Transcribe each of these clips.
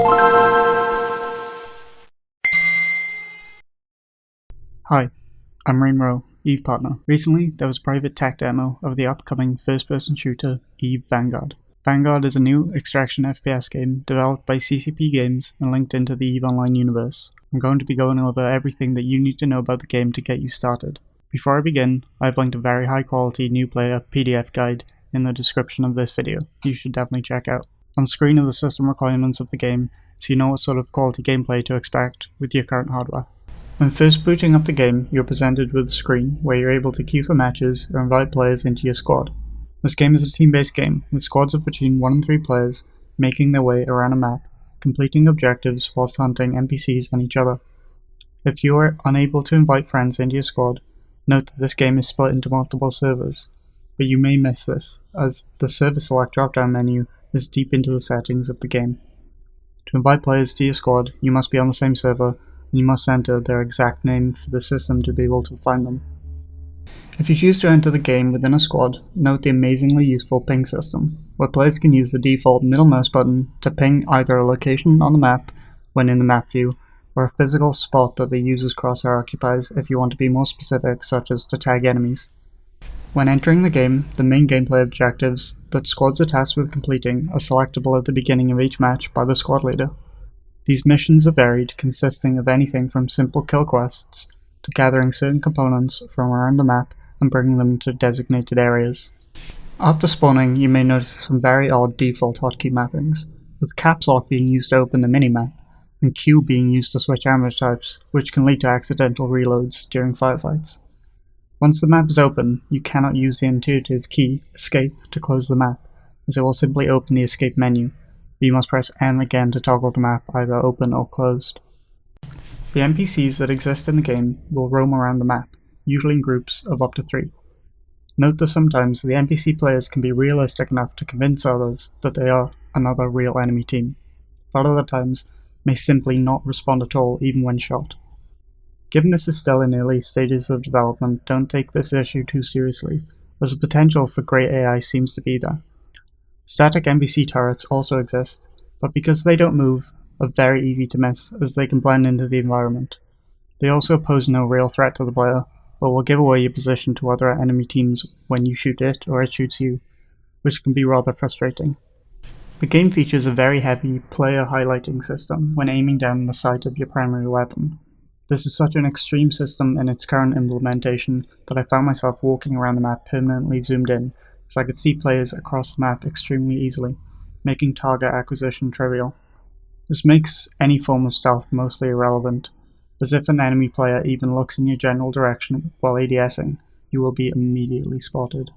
Hi, I'm Rowe, EvE partner. Recently, there was a private tech demo of the upcoming first-person shooter EvE Vanguard. Vanguard is a new extraction FPS game developed by CCP Games and linked into the EvE Online universe. I'm going to be going over everything that you need to know about the game to get you started. Before I begin, I've linked a very high-quality new player PDF guide in the description of this video. You should definitely check out. On screen are the system requirements of the game, so you know what sort of quality gameplay to expect with your current hardware. When first booting up the game, you're presented with a screen where you're able to queue for matches or invite players into your squad. This game is a team-based game, with squads of between 1 and 3 players making their way around a map, completing objectives whilst hunting NPCs and each other. If you are unable to invite friends into your squad, note that this game is split into multiple servers, but you may miss this, as the server select drop-down menu is deep into the settings of the game. To invite players to your squad, you must be on the same server, and you must enter their exact name for the system to be able to find them. If you choose to enter the game within a squad, note the amazingly useful ping system, where players can use the default middle mouse button to ping either a location on the map when in the map view, or a physical spot that the user's crosshair occupies if you want to be more specific, such as to tag enemies. When entering the game, the main gameplay objectives that squads are tasked with completing are selectable at the beginning of each match by the squad leader. These missions are varied, consisting of anything from simple kill quests to gathering certain components from around the map and bringing them to designated areas. After spawning, you may notice some very odd default hotkey mappings, with caps lock being used to open the minimap, and Q being used to switch ammo types, which can lead to accidental reloads during firefights. Once the map is open, you cannot use the intuitive key, Escape, to close the map, as it will simply open the escape menu. You must press N again to toggle the map either open or closed. The NPCs that exist in the game will roam around the map, usually in groups of up to 3. Note that sometimes the NPC players can be realistic enough to convince others that they are another real enemy team, but other times may simply not respond at all even when shot. Given this is still in early stages of development, don't take this issue too seriously, as the potential for great AI seems to be there. Static NPC turrets also exist, but because they don't move, are very easy to miss as they can blend into the environment. They also pose no real threat to the player, but will give away your position to other enemy teams when you shoot it or it shoots you, which can be rather frustrating. The game features a very heavy player highlighting system when aiming down the sight of your primary weapon. This is such an extreme system in its current implementation that I found myself walking around the map permanently zoomed in, so I could see players across the map extremely easily, making target acquisition trivial. This makes any form of stealth mostly irrelevant, as if an enemy player even looks in your general direction while ADSing, you will be immediately spotted.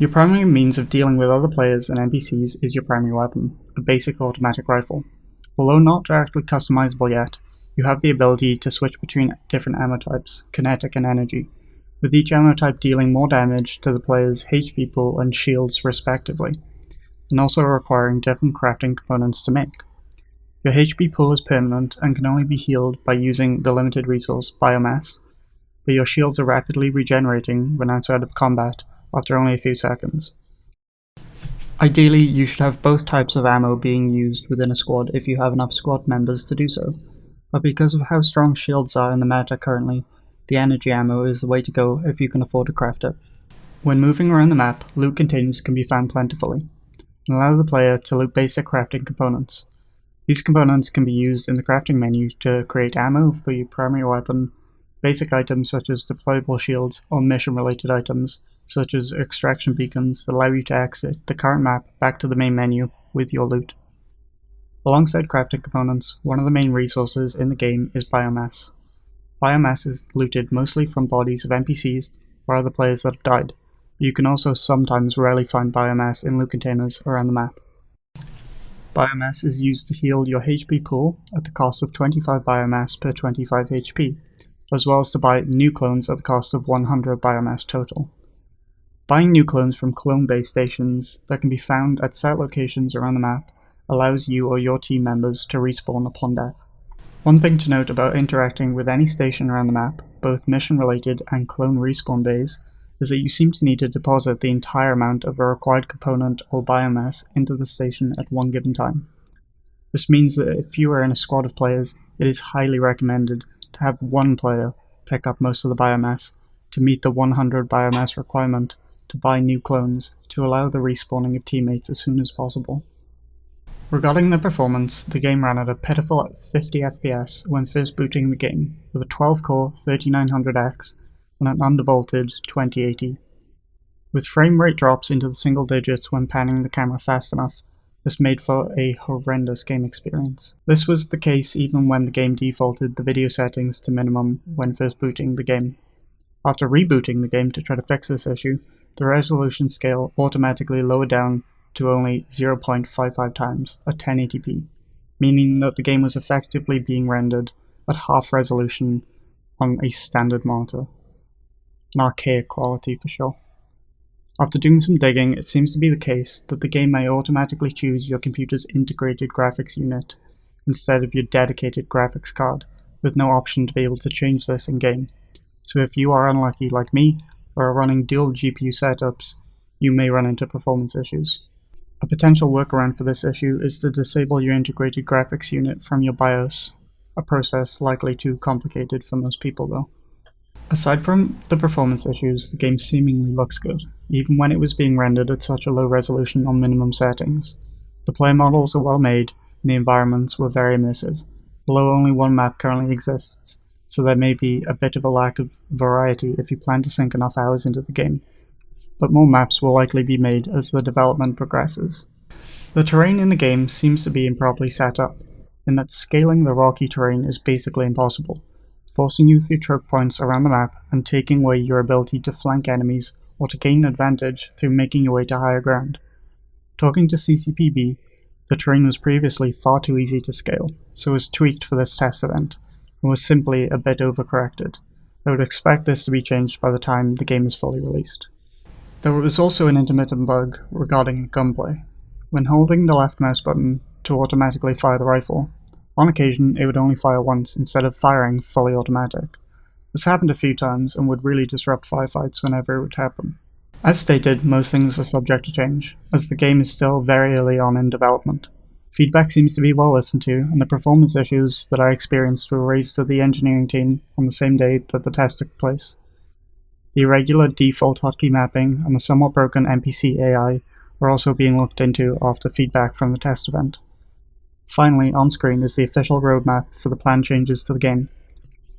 Your primary means of dealing with other players and NPCs is your primary weapon, a basic automatic rifle. Although not directly customizable yet, you have the ability to switch between different ammo types, kinetic and energy, with each ammo type dealing more damage to the player's HP pool and shields respectively, and also requiring different crafting components to make. Your HP pool is permanent and can only be healed by using the limited resource biomass, but your shields are rapidly regenerating when outside of combat after only a few seconds. Ideally, you should have both types of ammo being used within a squad if you have enough squad members to do so, but because of how strong shields are in the meta currently, the energy ammo is the way to go if you can afford to craft it. When moving around the map, loot containers can be found plentifully, and allow the player to loot basic crafting components. These components can be used in the crafting menu to create ammo for your primary weapon, basic items such as deployable shields, or mission-related items such as extraction beacons that allow you to exit the current map back to the main menu with your loot. Alongside crafting components, one of the main resources in the game is biomass. Biomass is looted mostly from bodies of NPCs or other players that have died, but you can also sometimes rarely find biomass in loot containers around the map. Biomass is used to heal your HP pool at the cost of 25 biomass per 25 HP, as well as to buy new clones at the cost of 100 biomass total. Buying new clones from clone-based stations that can be found at site locations around the map allows you or your team members to respawn upon death. One thing to note about interacting with any station around the map, both mission-related and clone respawn bays, is that you seem to need to deposit the entire amount of a required component or biomass into the station at one given time. This means that if you are in a squad of players, it is highly recommended to have one player pick up most of the biomass to meet the 100 biomass requirement to buy new clones to allow the respawning of teammates as soon as possible. Regarding the performance, the game ran at a pitiful 50 FPS when first booting the game, with a 12-core 3900X and an undervolted 2080. With frame rate drops into the single digits when panning the camera fast enough, this made for a horrendous game experience. This was the case even when the game defaulted the video settings to minimum when first booting the game. After rebooting the game to try to fix this issue, the resolution scale automatically lowered down to only 0.55 times at 1080p, meaning that the game was effectively being rendered at half resolution on a standard monitor. An archaic quality for sure. After doing some digging, it seems to be the case that the game may automatically choose your computer's integrated graphics unit instead of your dedicated graphics card, with no option to be able to change this in-game. So if you are unlucky like me, or are running dual GPU setups, you may run into performance issues. A potential workaround for this issue is to disable your integrated graphics unit from your BIOS, a process likely too complicated for most people though. Aside from the performance issues, the game seemingly looks good, even when it was being rendered at such a low resolution on minimum settings. The player models are well made, and the environments were very immersive, although only one map currently exists, so there may be a bit of a lack of variety if you plan to sink enough hours into the game, but more maps will likely be made as the development progresses. The terrain in the game seems to be improperly set up, in that scaling the rocky terrain is basically impossible, forcing you through choke points around the map and taking away your ability to flank enemies or to gain advantage through making your way to higher ground. Talking to CCPB, the terrain was previously far too easy to scale, so was tweaked for this test event, and was simply a bit overcorrected. I would expect this to be changed by the time the game is fully released. There was also an intermittent bug regarding gunplay. When holding the left mouse button to automatically fire the rifle, on occasion it would only fire once instead of firing fully automatic. This happened a few times and would really disrupt firefights whenever it would happen. As stated, most things are subject to change, as the game is still very early on in development. Feedback seems to be well listened to, and the performance issues that I experienced were raised to the engineering team on the same day that the test took place. The irregular default hotkey mapping and the somewhat broken NPC AI are also being looked into after feedback from the test event. Finally, on screen is the official roadmap for the planned changes to the game.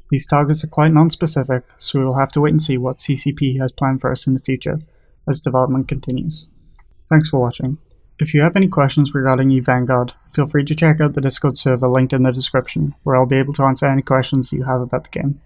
These targets are quite non-specific, so we will have to wait and see what CCP has planned for us in the future as development continues. Thanks for watching. If you have any questions regarding EvE Vanguard, feel free to check out the Discord server linked in the description, where I'll be able to answer any questions you have about the game.